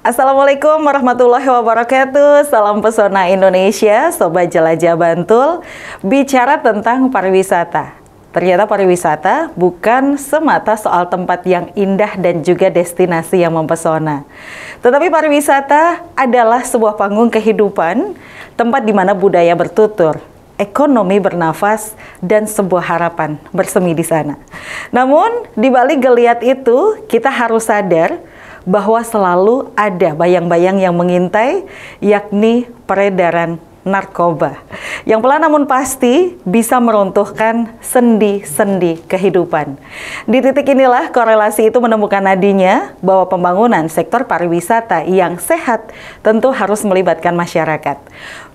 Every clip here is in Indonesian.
Assalamualaikum warahmatullahi wabarakatuh. Salam pesona Indonesia, Sobat Jelajah Bantul. Bicara tentang pariwisata. Ternyata pariwisata bukan semata soal tempat yang indah dan juga destinasi yang mempesona. Tetapi pariwisata adalah sebuah panggung kehidupan, tempat di mana budaya bertutur, ekonomi bernafas, dan sebuah harapan bersemi di sana. Namun, di balik geliat itu, kita harus sadar bahwa selalu ada bayang-bayang yang mengintai, yakni peredaran narkoba. Yang pelan namun pasti bisa meruntuhkan sendi-sendi kehidupan. Di titik inilah korelasi itu menemukan nadinya bahwa pembangunan sektor pariwisata yang sehat tentu harus melibatkan masyarakat.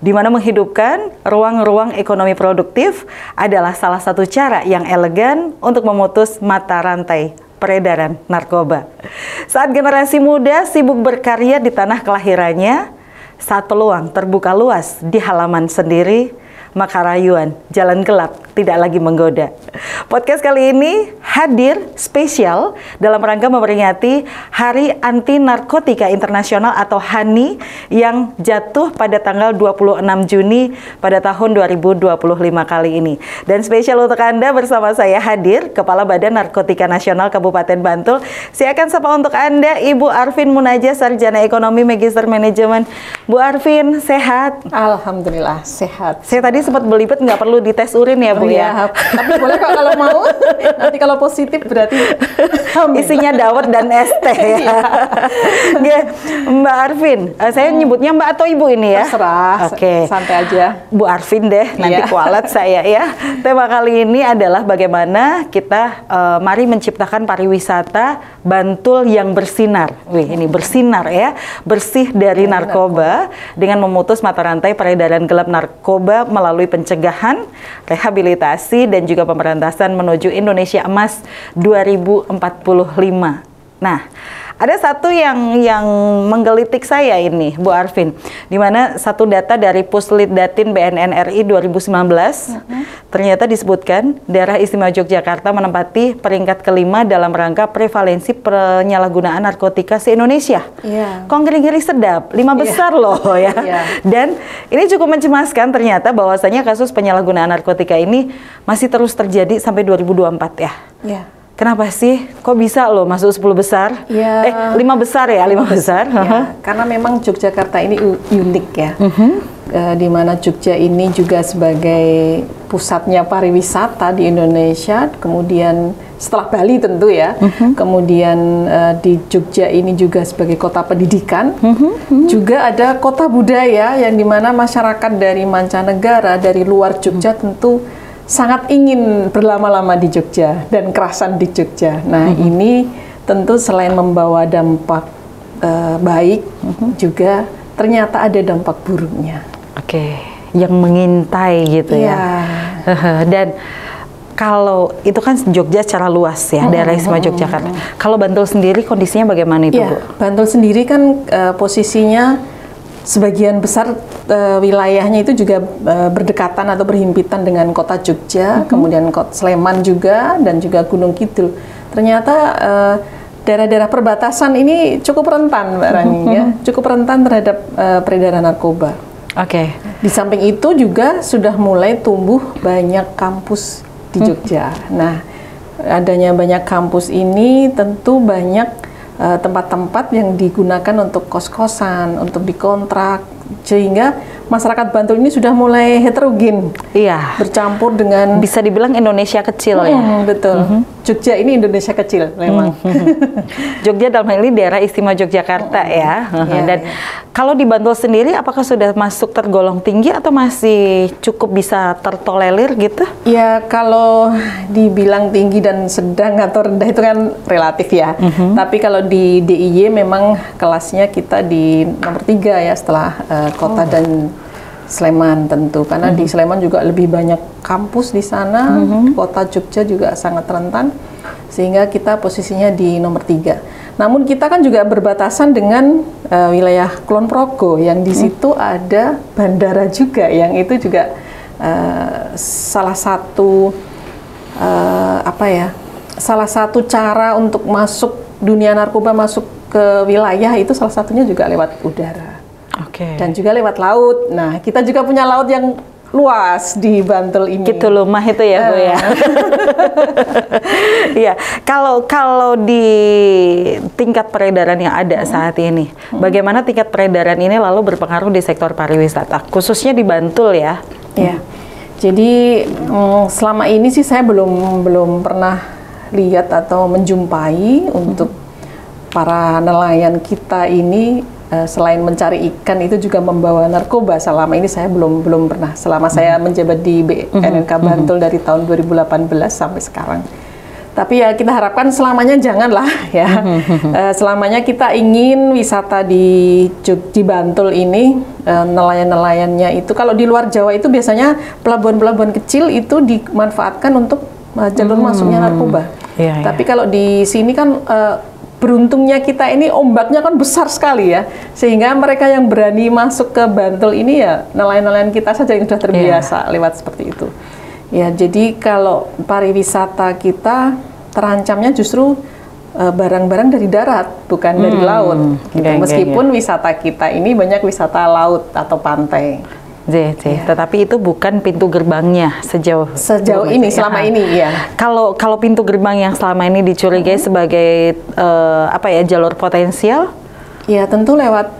Di mana menghidupkan ruang-ruang ekonomi produktif adalah salah satu cara yang elegan untuk memutus mata rantai peredaran narkoba. Saat generasi muda sibuk berkarya di tanah kelahirannya, saat peluang terbuka luas di halaman sendiri, maka rayuan jalan gelap tidak lagi menggoda. Podcast kali ini hadir spesial dalam rangka memperingati Hari Anti Narkotika Internasional atau HANI yang jatuh pada tanggal 26 Juni pada tahun 2025 kali ini. Dan spesial untuk Anda bersama saya hadir Kepala Badan Narkotika Nasional Kabupaten Bantul. Saya akan sapa untuk Anda Ibu Arvin Munajah, Sarjana Ekonomi Magister Manajemen. Bu Arvin, sehat? Alhamdulillah sehat. Saya tadi sempat belibet, nggak perlu dites urin ya Bu ya. Tapi boleh kok kalau mau. Nanti kalau positif berarti isinya dawet dan es teh ya. Mbak Arvin, saya nyebutnya Mbak atau Ibu ini ya? Terserah. Oke. Santai aja. Bu Arvin deh, nanti kualat saya ya. Tema kali ini adalah bagaimana kita mari menciptakan pariwisata Bantul yang bersinar. Wih, ini bersinar ya, bersih dari narkoba dengan memutus mata rantai peredaran gelap narkoba melalui pencegahan, rehabilitasi, dan juga pemberantasan menuju Indonesia Emas 2045. Nah, ada satu yang menggelitik saya ini, Bu Arvin, di mana satu data dari Puslitdatin BNN RI 2019, ternyata disebutkan daerah istimewa Yogyakarta menempati peringkat kelima dalam rangka prevalensi penyalahgunaan narkotika se-Indonesia. Kok ngeri-ngeri sedap, 5 besar loh ya. Dan ini cukup mencemaskan ternyata bahwasanya kasus penyalahgunaan narkotika ini masih terus terjadi sampai 2024 ya. Kenapa sih? Kok bisa loh masuk 10 besar? 5 besar ya, 5 besar. Karena memang Yogyakarta ini unik ya. Di mana Jogja ini juga sebagai pusatnya pariwisata di Indonesia. Kemudian setelah Bali tentu ya. Kemudian di Jogja ini juga sebagai kota pendidikan. Juga ada kota budaya yang dimana masyarakat dari mancanegara, dari luar Jogja tentu sangat ingin berlama-lama di Jogja dan kerasan di Jogja. Nah, ini tentu selain membawa dampak baik, juga ternyata ada dampak buruknya. Yang mengintai gitu ya. Dan kalau itu kan Jogja secara luas ya, daerah istimewa Yogyakarta. Kalau Bantul sendiri kondisinya bagaimana itu, Bu? Bantul sendiri kan posisinya sebagian besar wilayahnya itu juga berdekatan atau berhimpitan dengan kota Jogja, kemudian kota Sleman juga, dan juga Gunung Kidul. Ternyata daerah-daerah perbatasan ini cukup rentan, Mbak Rani, ya, cukup rentan terhadap peredaran narkoba. Di samping itu juga sudah mulai tumbuh banyak kampus di Jogja. Nah, adanya banyak kampus ini tentu banyak tempat-tempat yang digunakan untuk kos-kosan, untuk dikontrak, sehingga masyarakat Bantul ini sudah mulai heterogen. Bercampur dengan, bisa dibilang Indonesia kecil ya. Betul. Jogja ini Indonesia kecil memang. Jogja dalam hal ini daerah istimewa Yogyakarta ya. Dan kalau di Bantul sendiri apakah sudah masuk tergolong tinggi atau masih cukup bisa tertolerir gitu? Ya, kalau dibilang tinggi dan sedang atau rendah itu kan relatif ya. Tapi kalau di DIY memang kelasnya kita di nomor 3 ya, setelah kota dan Sleman tentu, karena di Sleman juga lebih banyak kampus di sana. Kota Jogja juga sangat rentan, sehingga kita posisinya di nomor 3. Namun kita kan juga berbatasan dengan wilayah Kulon Progo, yang di situ ada bandara juga, yang itu juga salah satu salah satu cara untuk masuk dunia narkoba, masuk ke wilayah itu salah satunya juga lewat udara. Dan juga lewat laut. Nah, kita juga punya laut yang luas di Bantul ini. Gitu lumah itu ya, Bu ya. Iya, kalau di tingkat peredaran yang ada saat ini, bagaimana tingkat peredaran ini lalu berpengaruh di sektor pariwisata, khususnya di Bantul ya? Iya. Jadi selama ini sih saya belum pernah lihat atau menjumpai untuk para nelayan kita ini selain mencari ikan itu juga membawa narkoba. Selama ini saya belum pernah, selama saya menjabat di BNNK Bantul dari tahun 2018 sampai sekarang. Tapi ya kita harapkan selamanya janganlah ya. Selamanya kita ingin wisata di Bantul ini, nelayan-nelayannya itu kalau di luar Jawa itu biasanya pelabuhan-pelabuhan kecil itu dimanfaatkan untuk jalur masuknya narkoba. Tapi kalau di sini kan beruntungnya kita ini ombaknya kan besar sekali ya, sehingga mereka yang berani masuk ke Bantul ini ya nelayan-nelayan kita saja yang sudah terbiasa lewat seperti itu. Ya, jadi kalau pariwisata kita terancamnya justru barang-barang dari darat, bukan dari laut. Gitu. Meskipun wisata kita ini banyak wisata laut atau pantai. Tetapi itu bukan pintu gerbangnya sejauh ini, selama ini ya. Kalau pintu gerbang yang selama ini dicurigai sebagai jalur potensial? Ya tentu lewat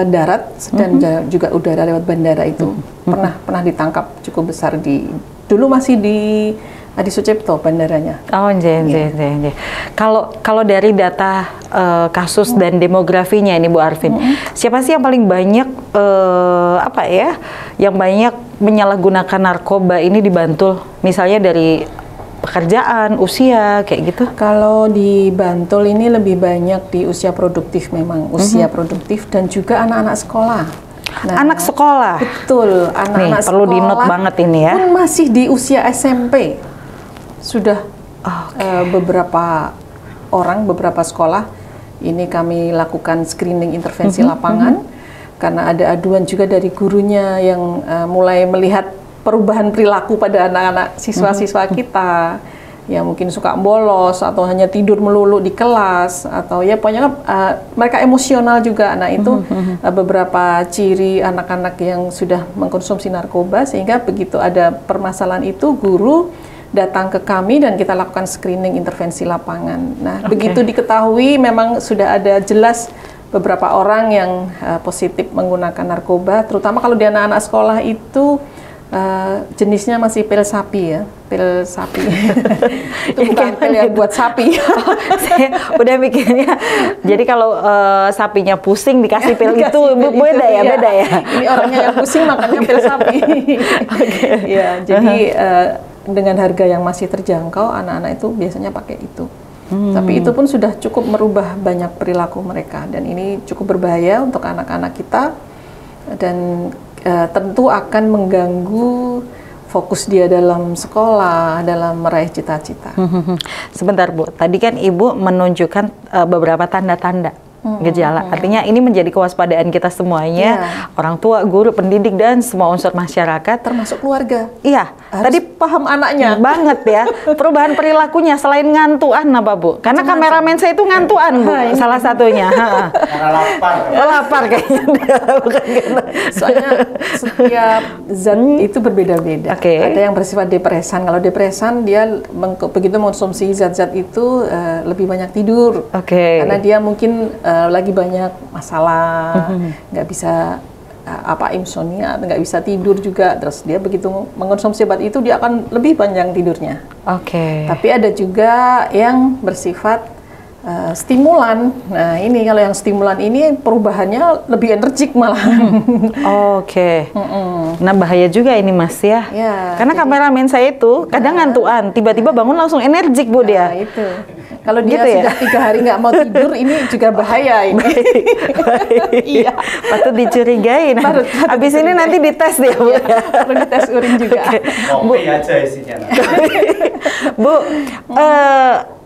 darat dan juga udara lewat bandara itu pernah ditangkap cukup besar dulu masih di Adi Sucipto bandaranya. Kalau dari data kasus dan demografinya ini Bu Arvin, siapa sih yang paling banyak yang banyak menyalahgunakan narkoba ini di Bantul? Misalnya dari pekerjaan, usia, kayak gitu? Kalau di Bantul ini lebih banyak di usia produktif memang, usia produktif dan juga anak-anak sekolah. Nah, anak sekolah? Betul, anak-anak sekolah. Perlu di-note banget ini ya. Pun masih di usia SMP. Sudah beberapa sekolah ini kami lakukan screening intervensi lapangan karena ada aduan juga dari gurunya yang mulai melihat perubahan perilaku pada anak-anak siswa-siswa kita yang mungkin suka bolos atau hanya tidur melulu di kelas atau ya pokoknya mereka emosional juga. Nah itu beberapa ciri anak-anak yang sudah mengkonsumsi narkoba, sehingga begitu ada permasalahan itu guru datang ke kami dan kita lakukan screening intervensi lapangan. Nah, begitu diketahui memang sudah ada jelas beberapa orang yang positif menggunakan narkoba, terutama kalau di anak-anak sekolah itu jenisnya masih pil sapi ya, pil sapi. Itu bukan pil yang buat sapi. Saya udah mikirnya, jadi kalau sapinya pusing dikasih pil itu beda ya, beda ya. Ini orangnya yang pusing makanya pil sapi. Ya, jadi dengan harga yang masih terjangkau, anak-anak itu biasanya pakai itu. Tapi itu pun sudah cukup merubah banyak perilaku mereka, dan ini cukup berbahaya untuk anak-anak kita dan tentu akan mengganggu fokus dia dalam sekolah, dalam meraih cita-cita. Sebentar Bu, tadi kan Ibu menunjukkan beberapa tanda-tanda gejala. Artinya ini menjadi kewaspadaan kita semuanya, orang tua, guru, pendidik, dan semua unsur masyarakat. Termasuk keluarga. Iya, tadi paham anaknya. Banget ya, perubahan perilakunya selain ngantuan apa Bu? Karena kameramen saya itu ngantuan Bu, salah satunya. Karena lapar. Lapar kayaknya. Soalnya setiap zat itu berbeda-beda. Ada yang bersifat depresan. Kalau depresan dia begitu mengkonsumsi zat-zat itu lebih banyak tidur. Karena dia mungkin lagi banyak masalah, nggak bisa insomnia, nggak bisa tidur juga. Terus dia begitu mengkonsumsi obat itu dia akan lebih panjang tidurnya. Tapi ada juga yang bersifat stimulan. Nah ini kalau yang stimulan ini perubahannya lebih energik malah. Nah bahaya juga ini Mas ya. Karena kameramen saya itu kadang ngantuan, tiba-tiba bangun langsung energik Bu dia. Itu. Kalau dia gitu sudah 3 hari nggak mau tidur, ini juga bahaya ini. Iya. Patut dicurigain. Habis ini nanti dites dia Bu. Perlu dites urin juga. Kopi aja isinya. Bu,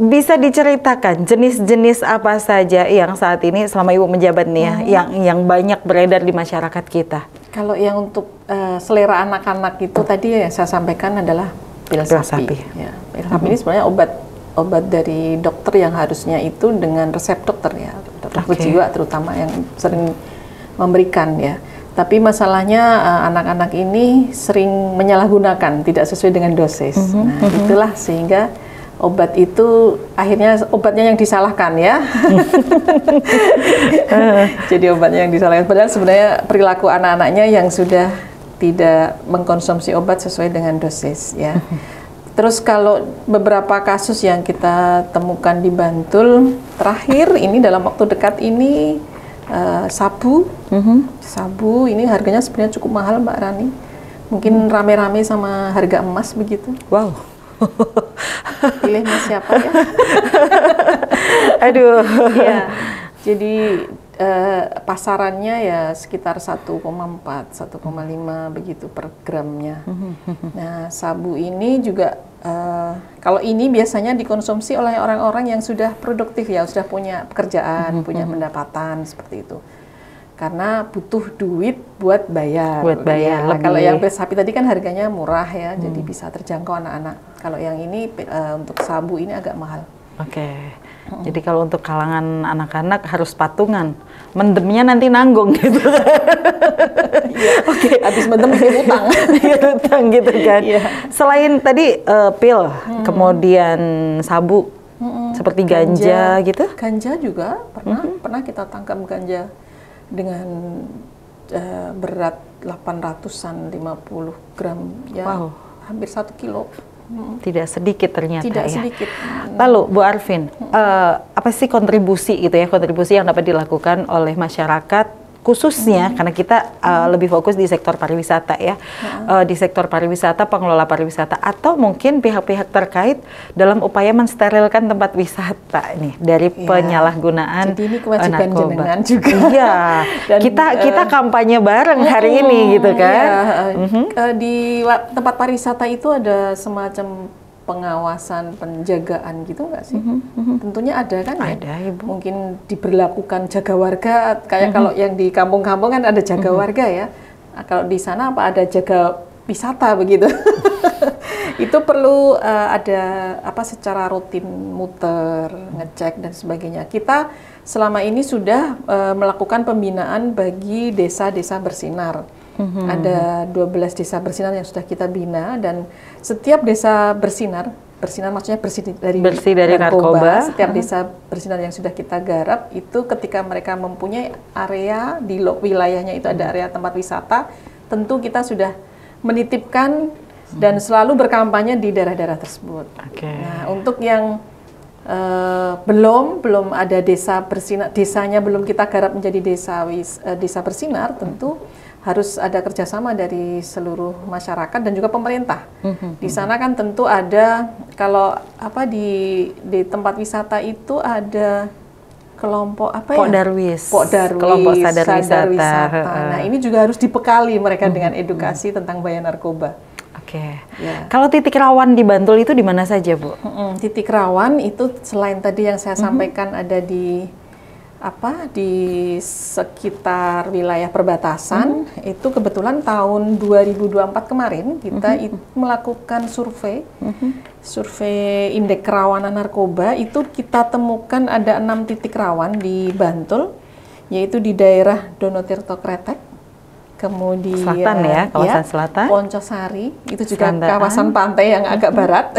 bisa diceritakan jenis-jenis apa saja yang saat ini selama Ibu menjabat nih ya, yang banyak beredar di masyarakat kita? Kalau yang untuk selera anak-anak itu tadi yang saya sampaikan adalah pil sapi. Ya, pil sapi ini sebenarnya obat dari dokter yang harusnya itu dengan resep dokter ya, penyakit Oke. jiwa terutama yang sering memberikan ya. Tapi masalahnya anak-anak ini sering menyalahgunakan, tidak sesuai dengan dosis. Nah, itulah sehingga obat itu akhirnya obatnya yang disalahkan ya. Jadi obatnya yang disalahkan. Padahal sebenarnya perilaku anak-anaknya yang sudah tidak mengkonsumsi obat sesuai dengan dosis ya. Terus kalau beberapa kasus yang kita temukan di Bantul terakhir ini dalam waktu dekat ini sabu, sabu ini harganya sebenarnya cukup mahal Mbak Rani. Mungkin rame-rame sama harga emas begitu. Wow. Pilih mas siapa ya? Aduh. Iya. Jadi pasarannya ya sekitar 1,4, 1,5 begitu per gramnya. Nah, sabu ini juga kalau ini biasanya dikonsumsi oleh orang-orang yang sudah produktif ya, sudah punya pekerjaan, punya pendapatan seperti itu. Karena butuh duit buat bayar. Buat bayar. Ya, kalau yang sapi tadi kan harganya murah ya, jadi bisa terjangkau anak-anak. Kalau yang ini untuk sabu ini agak mahal. Oke. Jadi kalau untuk kalangan anak-anak harus patungan, mendemnya nanti nanggung gitu. Oke, habis mendem bikin utang. Utang gitu kan. Iya. Selain tadi pil, kemudian sabu, seperti ganja gitu. Ganja juga pernah kita tangkap ganja dengan berat 850 gram ya, Wow. hampir 1 kilo. Tidak sedikit ternyata Tidak ya. sedikit. Lalu Bu Arvin, apa sih kontribusi gitu ya, kontribusi yang dapat dilakukan oleh masyarakat khususnya karena kita lebih fokus di sektor pariwisata ya, di sektor pariwisata, pengelola pariwisata atau mungkin pihak-pihak terkait dalam upaya mensterilkan tempat wisata nih dari penyalahgunaan Jadi ini kewajiban narkoba. jenengan juga. Iya, Dan, kita kampanye bareng hari ini gitu kan. Iya, di tempat pariwisata itu ada semacam pengawasan, penjagaan gitu nggak sih? Tentunya ada kan ya? Ada, Ibu. Mungkin diberlakukan jaga warga, kayak kalau yang di kampung-kampung kan ada jaga warga ya. Nah, kalau di sana apa ada jaga wisata begitu? Itu perlu ada apa secara rutin muter, ngecek dan sebagainya. Kita selama ini sudah melakukan pembinaan bagi desa-desa bersinar. Ada 12 desa bersinar yang sudah kita bina dan setiap desa bersinar maksudnya bersih dari narkoba. Setiap desa bersinar yang sudah kita garap itu ketika mereka mempunyai area di wilayahnya itu ada area tempat wisata, tentu kita sudah menitipkan dan selalu berkampanye di daerah-daerah tersebut. Nah, untuk yang belum ada desa bersinar, desanya belum kita garap menjadi desa bersinar, tentu harus ada kerjasama dari seluruh masyarakat dan juga pemerintah. Di sana kan tentu ada, kalau apa di tempat wisata itu ada kelompok apa Darwis. kelompok sadar wisata. Nah, ini juga harus dibekali mereka dengan edukasi tentang bahaya narkoba. Oke. Ya. Kalau titik rawan di Bantul itu di mana saja, Bu? Titik rawan itu selain tadi yang saya sampaikan ada di sekitar wilayah perbatasan. Itu kebetulan tahun 2024 kemarin kita melakukan survei indeks kerawanan narkoba. Itu kita temukan ada 6 titik rawan di Bantul, yaitu di daerah Donotirto Kretek, kemudian Selatan ya, kawasan selatan. Poncosari, itu juga Serandaan. kawasan pantai yang agak barat.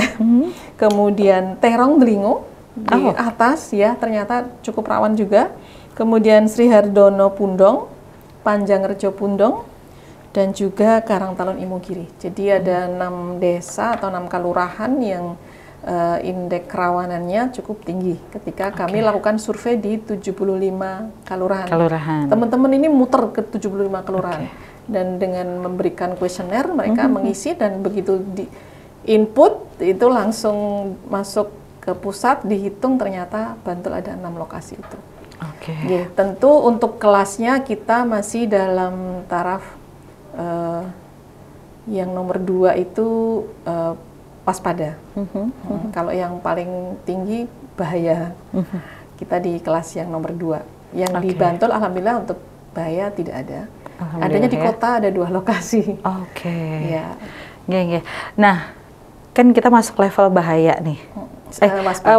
Kemudian Terong Delingo di atas ya, ternyata cukup rawan juga. Kemudian Sri Hardono Pundong, Panjangrejo Pundong, dan juga Karangtalon Imogiri. Jadi ada 6 desa atau 6 kelurahan yang indeks kerawanannya cukup tinggi ketika kami lakukan survei di 75 kelurahan. Teman-teman ini muter ke 75 kelurahan. Dan dengan memberikan kuesioner mereka mengisi dan begitu di input itu langsung masuk ke pusat, dihitung ternyata Bantul ada 6 lokasi itu. Ya, tentu untuk kelasnya kita masih dalam taraf yang nomor 2 itu waspada. Kalau yang paling tinggi bahaya. Kita di kelas yang nomor 2. Yang di Bantul alhamdulillah untuk bahaya tidak ada. Adanya di kota ada 2 lokasi. Ya. Nah, kan kita masuk level bahaya nih.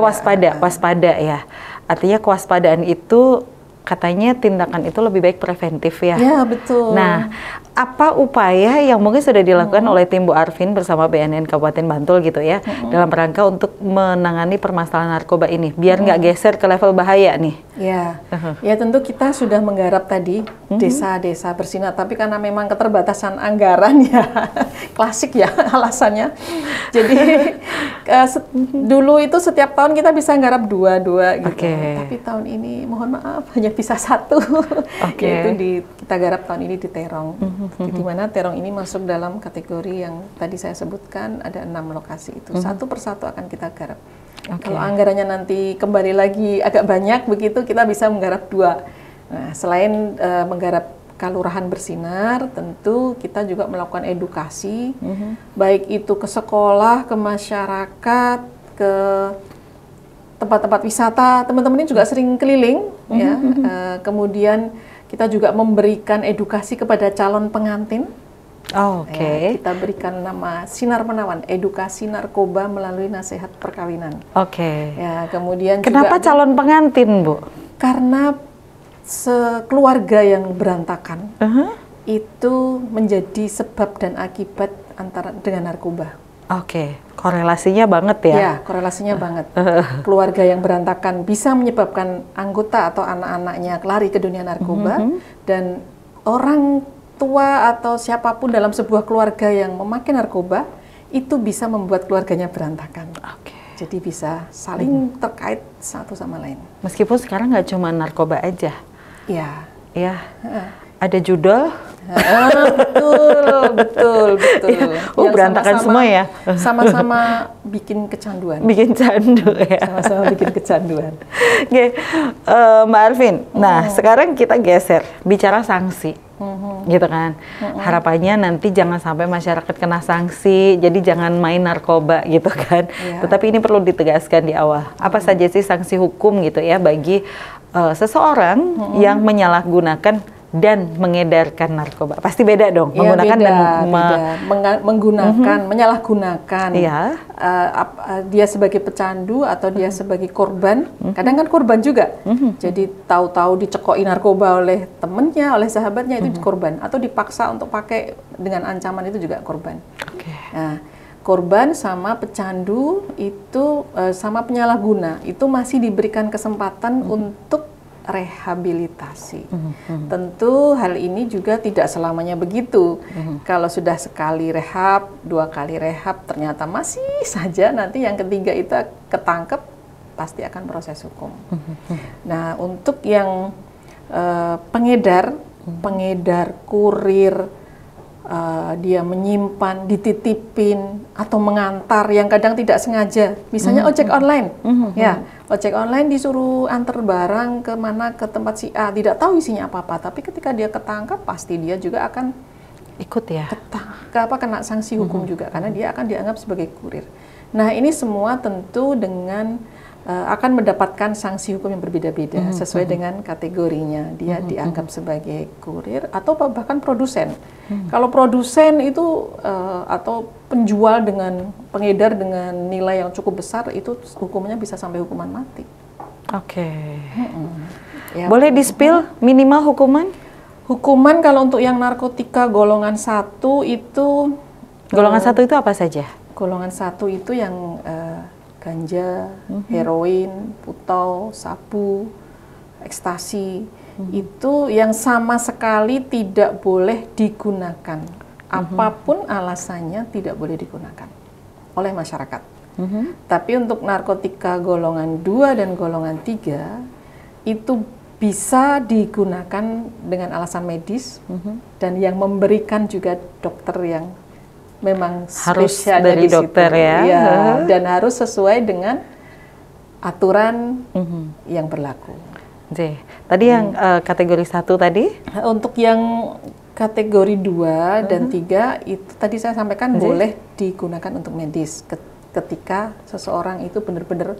Waspada ya. Artinya kewaspadaan itu katanya tindakan itu lebih baik preventif ya. Ya, betul. Nah, apa upaya yang mungkin sudah dilakukan oleh tim Bu Arvin bersama BNN Kabupaten Bantul gitu ya, dalam rangka untuk menangani permasalahan narkoba ini, biar nggak geser ke level bahaya nih? Ya, ya tentu kita sudah menggarap tadi desa-desa bersinar, tapi karena memang keterbatasan anggaran ya, klasik ya alasannya. Jadi dulu itu setiap tahun kita bisa nggarap dua gitu, tapi tahun ini mohon maaf hanya bisa satu, yaitu kita garap tahun ini di Terong. Di mana Terong ini masuk dalam kategori yang tadi saya sebutkan, ada 6 lokasi itu. Satu persatu akan kita garap. Kalau anggarannya nanti kembali lagi agak banyak begitu, kita bisa menggarap 2. Nah, selain menggarap Kelurahan Bersinar, tentu kita juga melakukan edukasi, baik itu ke sekolah, ke masyarakat, ke tempat-tempat wisata. Teman-teman ini juga sering keliling, ya. Kemudian kita juga memberikan edukasi kepada calon pengantin. Ya, kita berikan nama Sinar Menawan, edukasi narkoba melalui nasihat perkawinan. Ya, kemudian kenapa juga calon pengantin, Bu? Karena sekeluarga yang berantakan itu menjadi sebab dan akibat antara dengan narkoba. Korelasinya banget ya? Ya, korelasinya banget. Keluarga yang berantakan bisa menyebabkan anggota atau anak-anaknya lari ke dunia narkoba, dan orang tua atau siapapun dalam sebuah keluarga yang memakai narkoba itu bisa membuat keluarganya berantakan. Jadi bisa saling terkait satu sama lain. Meskipun sekarang nggak cuma narkoba aja. Ya. Ada judol. Betul. Berantakan semua ya. Sama-sama bikin kecanduan. Bikin candu ya. Sama-sama bikin kecanduan. Mbak Arvin. Nah, sekarang kita geser bicara sanksi. Gitu kan. Harapannya nanti jangan sampai masyarakat kena sanksi, jadi jangan main narkoba gitu kan. Tetapi ini perlu ditegaskan di awal. Apa saja sih sanksi hukum gitu ya bagi seseorang yang menyalahgunakan dan mengedarkan narkoba? Pasti beda dong, menggunakan dan menggunakan, menyalahgunakan. Dia sebagai pecandu atau dia sebagai korban. Kadang kan korban juga. Jadi tahu-tahu dicekoki narkoba oleh temennya, oleh sahabatnya, itu korban. Atau dipaksa untuk pakai dengan ancaman, itu juga korban. Nah, korban sama pecandu itu sama penyalahguna itu masih diberikan kesempatan untuk rehabilitasi. Tentu hal ini juga tidak selamanya begitu. Kalau sudah sekali rehab, 2 kali rehab, ternyata masih saja nanti yang ketiga itu ketangkep, pasti akan proses hukum. Nah, untuk yang pengedar, kurir, dia menyimpan, dititipin, atau mengantar yang kadang tidak sengaja, misalnya ojek online, ojek online disuruh antar barang ke tempat si A, tidak tahu isinya apa-apa, tapi ketika dia ketangkap pasti dia juga akan ikut ya, kena sanksi hukum juga, karena dia akan dianggap sebagai kurir. Nah, ini semua tentu dengan akan mendapatkan sanksi hukum yang berbeda-beda sesuai dengan kategorinya. Dia dianggap sebagai kurir atau bahkan produsen. Kalau produsen itu atau penjual dengan pengedar dengan nilai yang cukup besar, itu hukumnya bisa sampai hukuman mati. Boleh di-spill minimal hukuman? Hukuman kalau untuk yang narkotika golongan 1 itu... Golongan 1 itu apa saja? Golongan 1 itu yang ganja, heroin, putau, sabu, ekstasi, itu yang sama sekali tidak boleh digunakan. Apapun alasannya tidak boleh digunakan oleh masyarakat. Tapi untuk narkotika golongan 2 dan golongan 3 itu bisa digunakan dengan alasan medis, dan yang memberikan juga dokter yang memang harus dari dokter ya, dan harus sesuai dengan aturan yang berlaku. Tadi yang kategori 1 tadi? Untuk yang kategori 2 dan 3 itu tadi saya sampaikan boleh digunakan untuk medis ketika seseorang itu benar-benar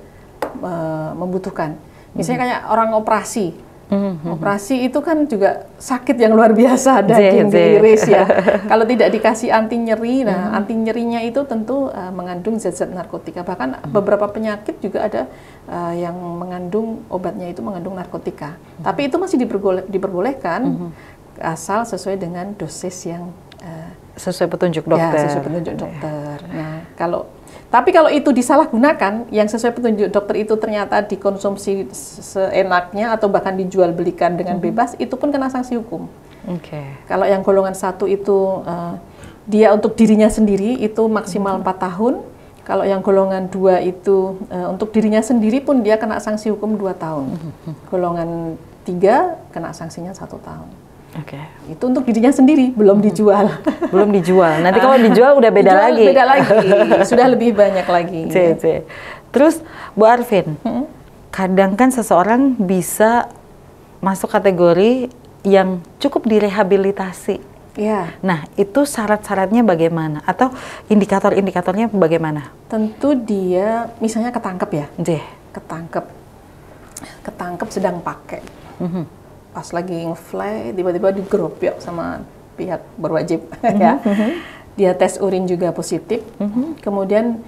membutuhkan. Misalnya kayak orang operasi, Operasi itu kan juga sakit yang luar biasa, daging diiris ya. Kalau tidak dikasih anti nyeri, nah anti nyerinya itu tentu mengandung zat-zat narkotika. Bahkan beberapa penyakit juga ada yang mengandung obatnya itu mengandung narkotika. Tapi itu masih diperbolehkan asal sesuai dengan dosis yang sesuai petunjuk dokter. Ya, sesuai petunjuk dokter. Nah, tapi kalau itu disalahgunakan, yang sesuai petunjuk dokter itu ternyata dikonsumsi seenaknya atau bahkan dijual belikan dengan bebas, itu pun kena sanksi hukum. Kalau yang golongan 1 itu dia untuk dirinya sendiri itu maksimal 4 tahun. Kalau yang golongan 2 itu untuk dirinya sendiri pun dia kena sanksi hukum 2 tahun. Golongan 3 kena sanksinya 1 tahun. Itu untuk dirinya sendiri, belum dijual. Belum dijual. Nanti kalau dijual udah beda lagi. Beda lagi. Sudah lebih banyak lagi. Terus Bu Arvin, kadang kan seseorang bisa masuk kategori yang cukup direhabilitasi. Nah, itu syarat-syaratnya bagaimana? Atau indikator-indikatornya bagaimana? Tentu dia misalnya ketangkep ya. Ketangkep sedang pakai. Pas lagi nge-fly, tiba-tiba digerobyok sama pihak berwajib, ya. Dia tes urin juga positif. Kemudian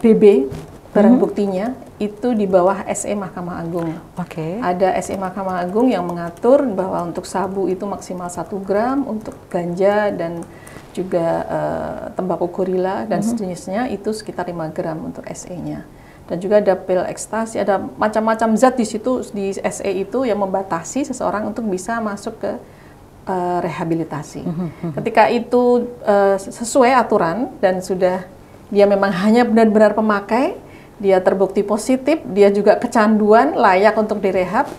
BB, barang buktinya, itu di bawah SE Mahkamah Agung. Ada SE Mahkamah Agung yang mengatur bahwa untuk sabu itu maksimal 1 gram, untuk ganja dan juga tembakau gorila dan sejenisnya itu sekitar 5 gram untuk SE-nya. Dan juga ada pil ekstasi, ada macam-macam zat di situ di SE itu yang membatasi seseorang untuk bisa masuk ke rehabilitasi. Ketika itu sesuai aturan dan sudah dia memang hanya benar-benar pemakai, dia terbukti positif, dia juga kecanduan layak untuk direhab,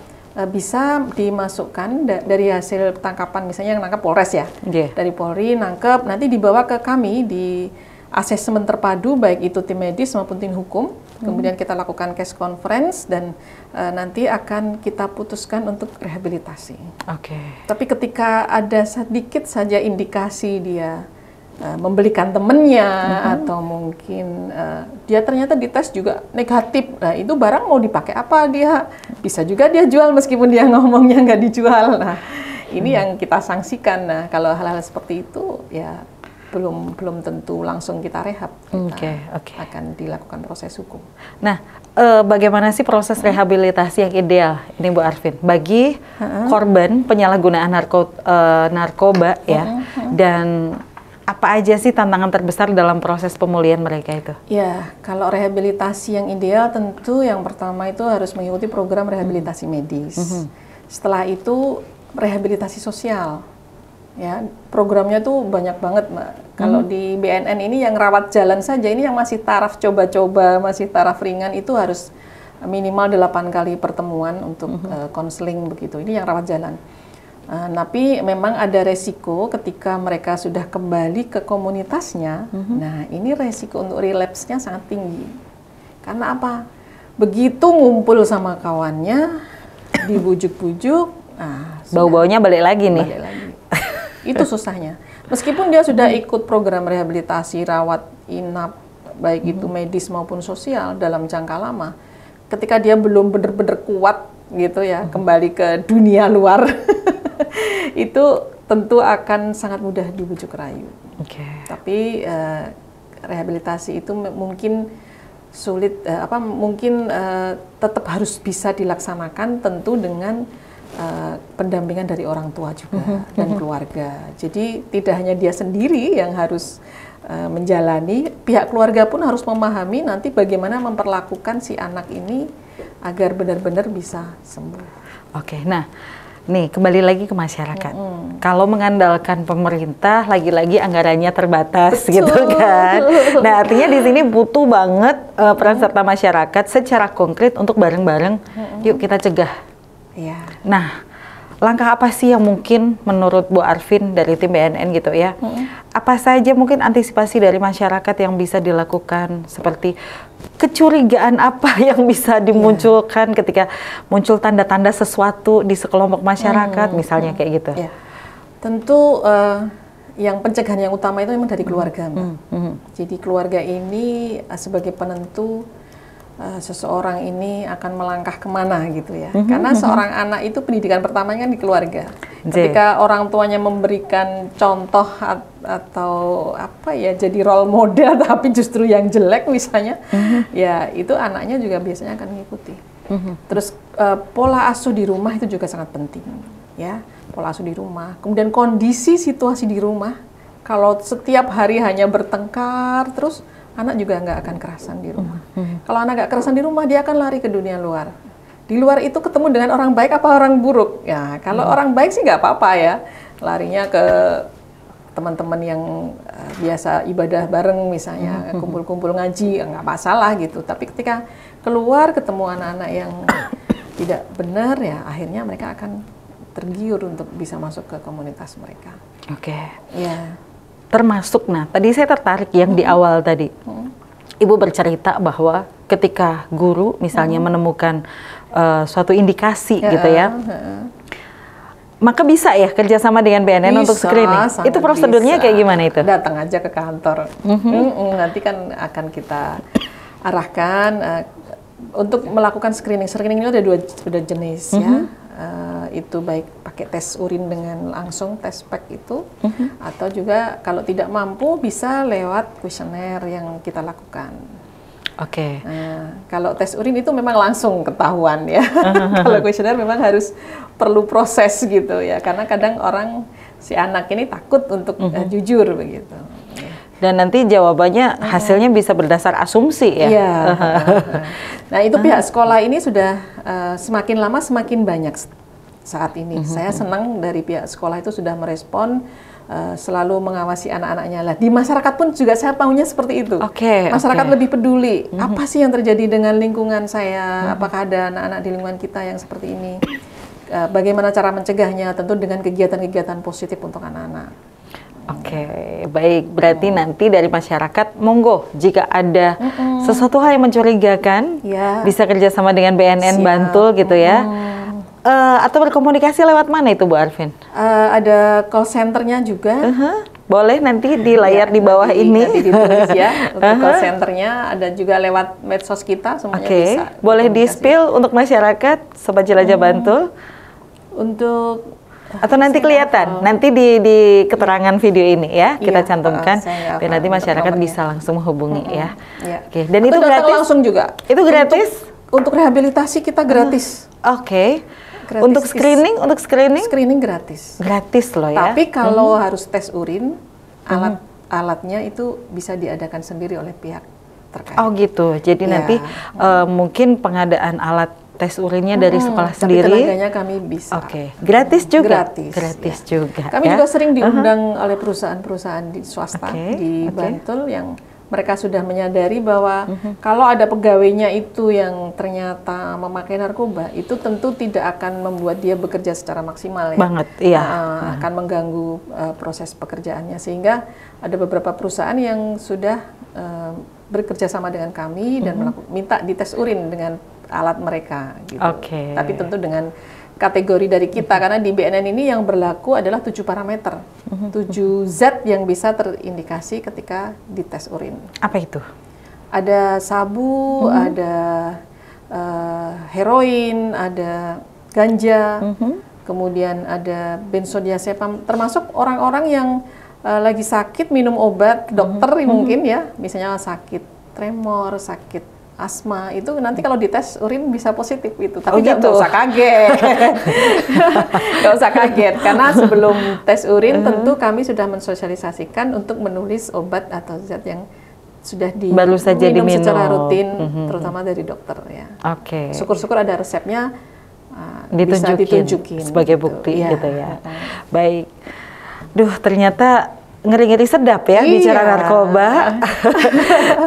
bisa dimasukkan dari hasil tangkapan, misalnya yang nangkap Polres ya, dari Polri nangkep, nanti dibawa ke kami di asesmen terpadu, baik itu tim medis maupun tim hukum. Kemudian kita lakukan case conference dan nanti akan kita putuskan untuk rehabilitasi. Tapi ketika ada sedikit saja indikasi dia membelikan temennya atau mungkin dia ternyata dites juga negatif, nah itu barang mau dipakai apa dia? Bisa juga dia jual meskipun dia ngomongnya nggak dijual. Nah ini yang kita sanksikan. Nah kalau hal-hal seperti itu ya belum tentu langsung kita rehab, akan dilakukan proses hukum. Nah, bagaimana sih proses rehabilitasi yang ideal ini Bu Arvin bagi korban penyalahgunaan narkoba ya, dan apa aja sih tantangan terbesar dalam proses pemulihan mereka itu? Ya, kalau rehabilitasi yang ideal tentu yang pertama itu harus mengikuti program rehabilitasi medis. Setelah itu rehabilitasi sosial. Ya, programnya tuh banyak banget, Mbak. Kalau di BNN ini yang rawat jalan saja, ini yang masih taraf coba-coba, masih taraf ringan itu harus minimal 8 kali pertemuan untuk konseling begitu. Ini yang rawat jalan. Tapi memang ada resiko ketika mereka sudah kembali ke komunitasnya. Nah, ini resiko untuk relapse-nya sangat tinggi. Karena apa? Begitu ngumpul sama kawannya, dibujuk-bujuk, bau-baunya balik lagi nih. Itu susahnya. Meskipun dia sudah ikut program rehabilitasi, rawat inap, baik itu medis maupun sosial dalam jangka lama, ketika dia belum benar-benar kuat gitu ya, kembali ke dunia luar, itu tentu akan sangat mudah dibujuk rayu. Tapi rehabilitasi itu mungkin sulit, tetap harus bisa dilaksanakan tentu dengan pendampingan dari orang tua juga dan keluarga. Jadi tidak hanya dia sendiri yang harus menjalani, pihak keluarga pun harus memahami nanti bagaimana memperlakukan si anak ini agar benar-benar bisa sembuh. Nah nih kembali lagi ke masyarakat. Kalau mengandalkan pemerintah, lagi-lagi anggarannya terbatas. Betul. Gitu kan. Nah artinya di sini butuh banget peran serta masyarakat secara konkret untuk bareng-bareng, yuk kita cegah. Nah, langkah apa sih yang mungkin menurut Bu Arvin dari tim BNN gitu ya? Apa saja mungkin antisipasi dari masyarakat yang bisa dilakukan, seperti kecurigaan apa yang bisa dimunculkan ketika muncul tanda-tanda sesuatu di sekelompok masyarakat, misalnya kayak gitu? Tentu yang pencegahan yang utama itu memang dari keluarga, Mbak. Jadi keluarga ini sebagai penentu seseorang ini akan melangkah kemana gitu ya. Karena seorang anak itu pendidikan pertamanya kan di keluarga. Ketika orang tuanya memberikan contoh atau apa ya, jadi role model tapi justru yang jelek misalnya, ya itu anaknya juga biasanya akan mengikuti. Terus pola asuh di rumah itu juga sangat penting ya, pola asuh di rumah. Kemudian kondisi situasi di rumah, kalau setiap hari hanya bertengkar terus, anak juga nggak akan kerasan di rumah. Kalau anak nggak kerasan di rumah, dia akan lari ke dunia luar. Di luar itu ketemu dengan orang baik apa orang buruk. Ya, kalau orang baik sih nggak apa-apa ya, larinya ke teman-teman yang biasa ibadah bareng misalnya, kumpul-kumpul ngaji, nggak masalah gitu. Tapi ketika keluar ketemu anak-anak yang tidak benar, ya akhirnya mereka akan tergiur untuk bisa masuk ke komunitas mereka. Oke. Ya. Termasuk, nah tadi saya tertarik yang di awal tadi, Ibu bercerita bahwa ketika guru misalnya menemukan suatu indikasi gitu ya, maka bisa ya kerjasama dengan BNN untuk screening. Itu prosedurnya kayak gimana itu? Datang aja ke kantor. Nanti kan akan kita arahkan untuk melakukan screening. Screening ini ada dua jenis ya. Itu baik pakai tes urin dengan langsung tes pack itu, atau juga kalau tidak mampu bisa lewat kuesioner yang kita lakukan. Oke. Kalau tes urin itu memang langsung ketahuan ya. Kalau kuesioner memang harus perlu proses gitu ya, karena kadang orang si anak ini takut untuk jujur begitu. Dan nanti jawabannya hasilnya bisa berdasar asumsi ya. Iya. Nah itu pihak sekolah ini sudah semakin lama semakin banyak saat ini. Saya senang dari pihak sekolah itu sudah merespon, selalu mengawasi anak-anaknya lah. Di masyarakat pun juga saya maunya seperti itu. Masyarakat lebih peduli. Apa sih yang terjadi dengan lingkungan saya? Apakah ada anak-anak di lingkungan kita yang seperti ini? Bagaimana cara mencegahnya? Tentu dengan kegiatan-kegiatan positif untuk anak-anak. Oke, baik. Berarti nanti dari masyarakat, monggo jika ada sesuatu hal yang mencurigakan, bisa kerjasama dengan BNN Bantul gitu ya. Atau berkomunikasi lewat mana itu Bu Arvin? Ada call centernya juga. Boleh nanti di layar di bawah ini. Nanti ditulis ya. Untuk call centernya ada juga lewat medsos kita, semuanya bisa. Boleh di-spill untuk masyarakat Sobat Jelajah Bantul? Untuk atau nanti kelihatan, nanti di keterangan video ini ya, kita cantumkan, biar nanti masyarakat bisa langsung menghubungi ya. Oke, dan itu gratis? Langsung juga. Itu gratis? Untuk rehabilitasi kita gratis. Oke. Untuk screening? Untuk screening? Screening gratis. Gratis loh ya. Tapi kalau harus tes urin, alatnya itu bisa diadakan sendiri oleh pihak terkait. Oh gitu, jadi nanti mungkin pengadaan alat tes urinnya dari sekolah sendiri. Tapi tenaganya kami bisa. Gratis juga. Gratis juga. Kami juga sering diundang oleh perusahaan-perusahaan di swasta di Bantul yang mereka sudah menyadari bahwa kalau ada pegawainya itu yang ternyata memakai narkoba, itu tentu tidak akan membuat dia bekerja secara maksimal ya. Banget, iya. Akan mengganggu proses pekerjaannya, sehingga ada beberapa perusahaan yang sudah bekerja sama dengan kami dan minta dites urin dengan alat mereka gitu. Tapi tentu dengan kategori dari kita, karena di BNN ini yang berlaku adalah 7 parameter, 7 zat yang bisa terindikasi ketika dites urin. Apa itu? Ada sabu, ada heroin, ada ganja, kemudian ada benzodiazepam, termasuk orang-orang yang lagi sakit minum obat dokter mungkin ya, misalnya sakit tremor, sakit asma, itu nanti kalau dites urin bisa positif itu. Tapi nggak usah kaget. Nggak usah kaget, karena sebelum tes urin tentu kami sudah mensosialisasikan untuk menulis obat atau zat yang sudah baru saja diminum diminum secara rutin, terutama dari dokter ya. Syukur-syukur ada resepnya, bisa ditunjukin sebagai bukti gitu ya. Baik. Duh, ternyata ngeri-ngeri sedap ya bicara narkoba.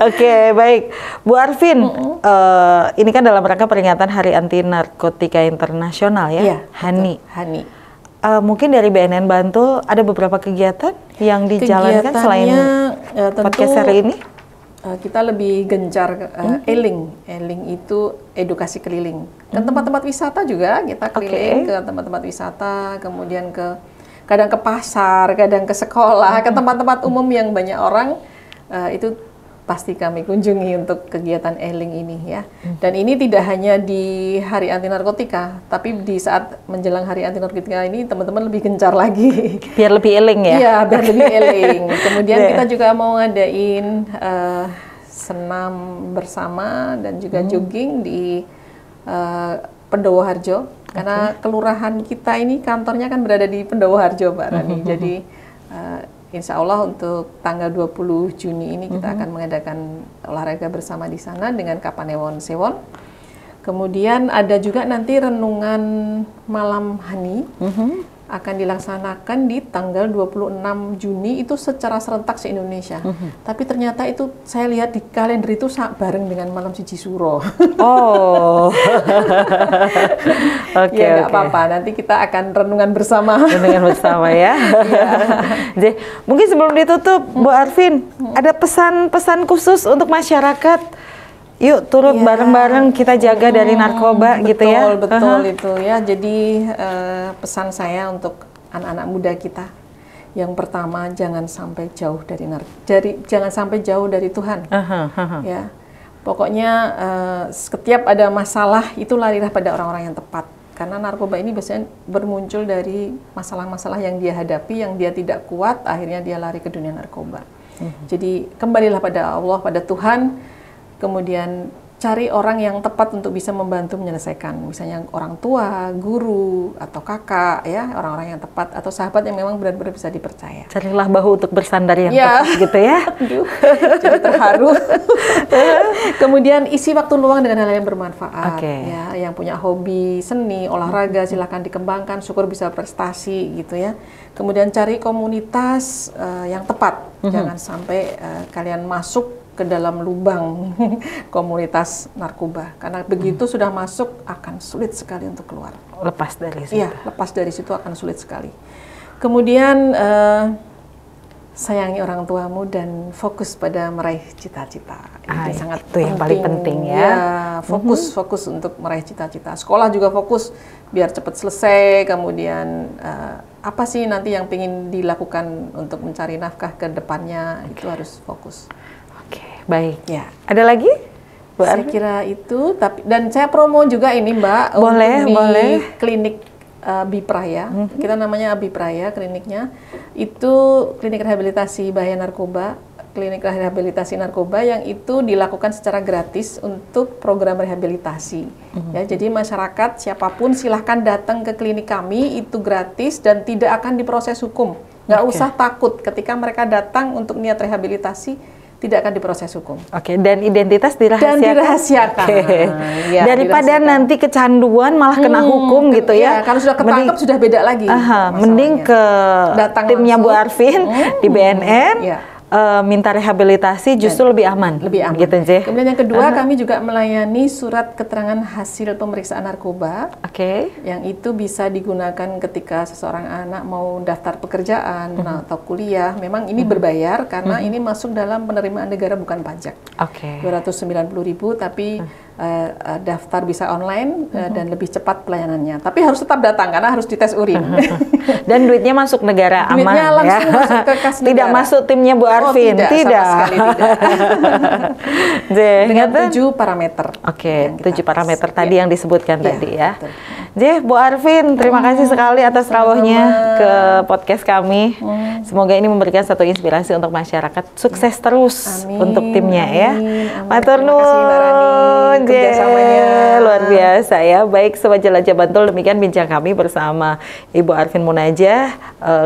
Oke, baik. Bu Arvin, ini kan dalam rangka peringatan Hari Anti Narkotika Internasional ya, HANI. Mungkin dari BNN Bantul ada beberapa kegiatan yang dijalankan selain podcast hari ini? Kita lebih gencar e-link. E-link itu edukasi keliling. Ke tempat-tempat wisata juga kita keliling, ke tempat-tempat wisata, kemudian kadang ke pasar, kadang ke sekolah, ke tempat-tempat umum yang banyak orang, itu pasti kami kunjungi untuk kegiatan e-link ini ya. Dan ini tidak hanya di Hari Anti Narkotika, tapi di saat menjelang Hari Anti Narkotika ini teman-teman lebih gencar lagi. Biar lebih e-link ya? Iya, biar lebih e-link. Kemudian kita juga mau ngadain senam bersama dan juga jogging di Pendowo Harjo. Karena kelurahan kita ini kantornya kan berada di Pendowo Harjo, Mbak Rani. Jadi insya Allah untuk tanggal 20 Juni ini kita akan mengadakan olahraga bersama di sana dengan Kapanewon Sewon. Kemudian ada juga nanti renungan malam hani akan dilaksanakan di tanggal 26 Juni itu secara serentak se-Indonesia. Tapi ternyata itu saya lihat di kalender itu bareng dengan malam siji suro. Oh. Oke, ya nggak apa-apa, nanti kita akan renungan bersama. Renungan bersama ya. Jadi, mungkin sebelum ditutup, Bu Arvin, ada pesan-pesan khusus untuk masyarakat? Yuk turut bareng-bareng kita jaga dari narkoba gitu ya. Betul itu ya. Jadi pesan saya untuk anak-anak muda kita, yang pertama jangan sampai jauh jangan sampai jauh dari Tuhan. Ya, pokoknya setiap ada masalah itu larilah pada orang-orang yang tepat. Karena narkoba ini biasanya bermuncul dari masalah-masalah yang dia hadapi, yang dia tidak kuat, akhirnya dia lari ke dunia narkoba. Jadi kembalilah pada Allah, pada Tuhan. Kemudian cari orang yang tepat untuk bisa membantu menyelesaikan, misalnya orang tua, guru, atau kakak, ya, orang-orang yang tepat, atau sahabat yang memang benar-benar bisa dipercaya. Carilah bahu untuk bersandar yang tepat gitu ya. Aduh, jadi terharu. Kemudian isi waktu luang dengan hal yang bermanfaat. Ya, yang punya hobi seni, olahraga, silakan dikembangkan, syukur bisa prestasi gitu ya. Kemudian cari komunitas yang tepat, jangan sampai kalian masuk ke dalam lubang komunitas narkoba, karena begitu sudah masuk akan sulit sekali untuk keluar. Lepas dari situ. Iya, lepas dari situ akan sulit sekali. Kemudian sayangi orang tuamu dan fokus pada meraih cita-cita. Itu sangat itu yang paling penting ya. Ya, fokus untuk meraih cita-cita. Sekolah juga fokus biar cepat selesai. Kemudian apa sih nanti yang ingin dilakukan untuk mencari nafkah ke depannya, itu harus fokus. Baik. Ya. Ada lagi? Saya kira itu. Dan saya promo juga ini, Mbak. Boleh, untuk di boleh. Klinik Abipraya. Kita namanya Abipraya kliniknya. Itu klinik rehabilitasi bahaya narkoba. Klinik rehabilitasi narkoba yang itu dilakukan secara gratis untuk program rehabilitasi. Ya, jadi masyarakat siapapun silahkan datang ke klinik kami, itu gratis dan tidak akan diproses hukum. Nggak usah takut ketika mereka datang untuk niat rehabilitasi. Tidak akan diproses hukum. Dan identitas dirahasiakan. Dan dirahasiakan. Ya, daripada nanti kecanduan malah kena hukum gitu ya. Kalau sudah ketangkep sudah beda lagi. Mending ke timnya Bu Arvin di BNN. Minta rehabilitasi justru lebih aman. Lebih aman. Gitu, Kemudian yang kedua, kami juga melayani surat keterangan hasil pemeriksaan narkoba. Yang itu bisa digunakan ketika seseorang anak mau daftar pekerjaan atau kuliah. Memang ini berbayar karena ini masuk dalam penerimaan negara bukan pajak. 290.000, tapi daftar bisa online dan lebih cepat pelayanannya. Tapi harus tetap datang karena harus dites urin. Dan duitnya masuk negara aman. Duitnya langsung masuk ke kas negara. Tidak masuk timnya Bu Arvin. Tidak. Sama sekali tidak. Dengan 7 parameter. 7 parameter tadi yang disebutkan tadi ya. Bu Arvin, terima kasih sekali atas rawuhnya ke podcast kami. Semoga ini memberikan satu inspirasi untuk masyarakat. Sukses terus untuk timnya ya. Matur nuwun. Kerjasamanya luar biasa ya. Baik, Sobat Jelajah Bantul, demikian bincang kami bersama Ibu Arvin Munajah,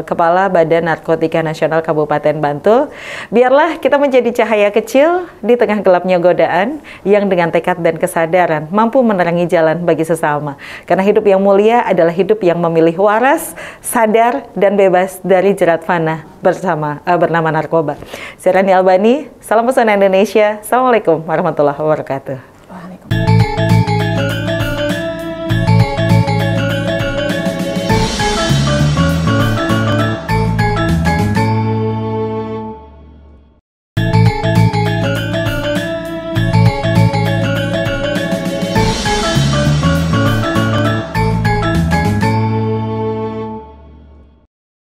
Kepala Badan Narkotika Nasional Kabupaten Bantul. Biarlah kita menjadi cahaya kecil di tengah gelapnya godaan yang dengan tekad dan kesadaran mampu menerangi jalan bagi sesama. Karena hidup yang mulia adalah hidup yang memilih waras, sadar, dan bebas dari jerat fana bernama narkoba. Saya Rani Albani, salam pesona Indonesia. Assalamualaikum warahmatullahi wabarakatuh.